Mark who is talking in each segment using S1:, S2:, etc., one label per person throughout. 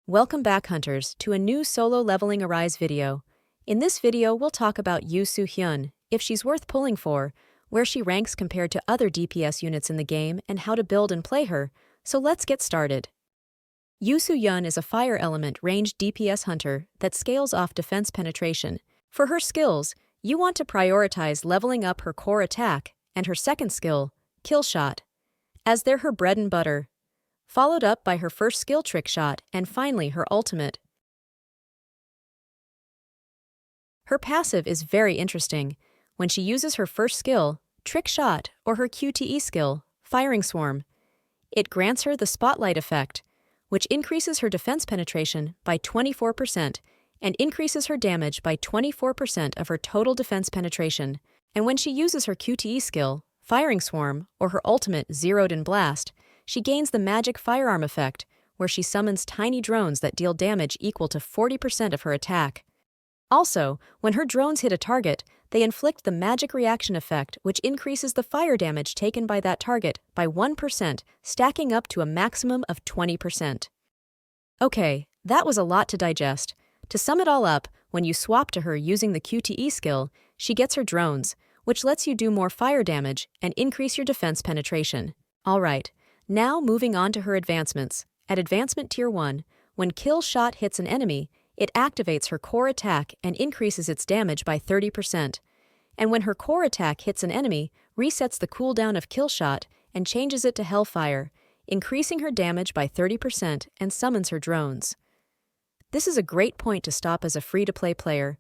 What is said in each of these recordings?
S1: Welcome back, hunters, to a new Solo Leveling Arise video. In this video, we'll talk about Yoo Soohyun, if she's worth pulling for, where she ranks compared to other DPS units in the game, and how to build and play her. So let's get started. Yoo Soohyun is a fire element ranged DPS hunter that scales off defense penetration. For her skills, you want to prioritize leveling up her core attack and her second skill, kill shot, as they're her bread and butter, followed up by her first skill trick shot and finally her ultimate. Her passive is very interesting. When she uses her first skill, trick shot, or her QTE skill, firing swarm, it grants her the spotlight effect, which increases her defense penetration by 24% and increases her damage by 24% of her total defense penetration. And when she uses her QTE skill, firing swarm, or her ultimate zeroed in blast, she gains the magic firearm effect, where she summons tiny drones that deal damage equal to 40% of her attack. Also, when her drones hit a target, they inflict the magic reaction effect, which increases the fire damage taken by that target by 1%, stacking up to a maximum of 20%. Okay, that was a lot to digest. To sum it all up, when you swap to her using the QTE skill, she gets her drones, which lets you do more fire damage and increase your defense penetration. Alright, now moving on to her advancements. At Advancement Tier 1, when kill shot hits an enemy, it activates her core attack and increases its damage by 30%. And when her core attack hits an enemy, resets the cooldown of kill shot and changes it to Hellfire, increasing her damage by 30% and summons her drones. This is a great point to stop as a free-to-play player.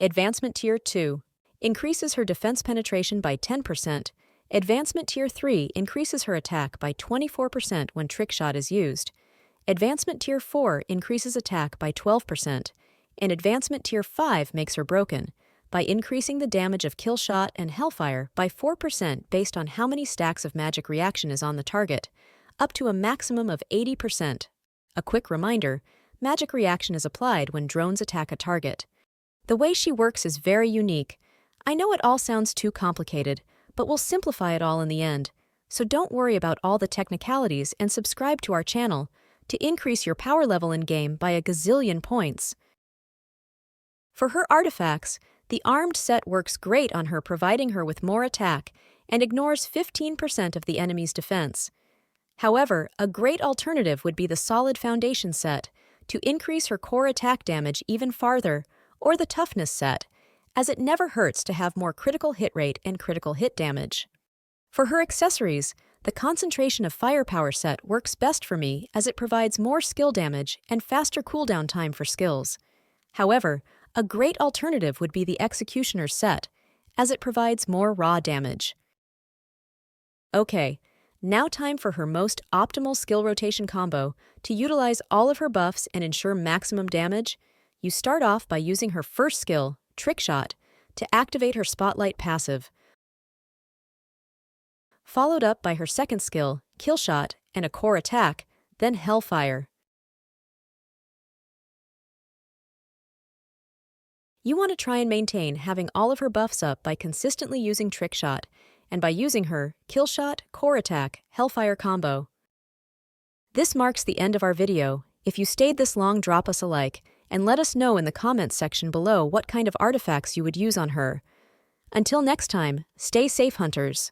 S1: Advancement Tier 2 increases her defense penetration by 10%. Advancement Tier 3 increases her attack by 24% when trick shot is used. Advancement Tier 4 increases attack by 12%, and Advancement Tier 5 makes her broken, by increasing the damage of kill shot and Hellfire by 4% based on how many stacks of magic reaction is on the target, up to a maximum of 80%. A quick reminder, magic reaction is applied when drones attack a target. The way she works is very unique. I know it all sounds too complicated, but we'll simplify it all in the end. So don't worry about all the technicalities and subscribe to our channel to increase your power level in-game by a gazillion points. For her artifacts, the armed set works great on her, providing her with more attack and ignores 15% of the enemy's defense. However, a great alternative would be the solid foundation set to increase her core attack damage even farther, or the toughness set, as it never hurts to have more critical hit rate and critical hit damage. For her accessories, the concentration of firepower set works best for me as it provides more skill damage and faster cooldown time for skills. However, a great alternative would be the executioner set, as it provides more raw damage. Okay, now time for her most optimal skill rotation combo to utilize all of her buffs and ensure maximum damage. You start off by using her first skill, Trick Shot, to activate her Spotlight passive, followed up by her second skill, Kill Shot, and a core attack, then Hellfire. You want to try and maintain having all of her buffs up by consistently using Trick Shot, and by using her Kill Shot, Core Attack, Hellfire combo. This marks the end of our video. If you stayed this long, drop us a like, and let us know in the comments section below what kind of artifacts you would use on her. Until next time, stay safe, hunters.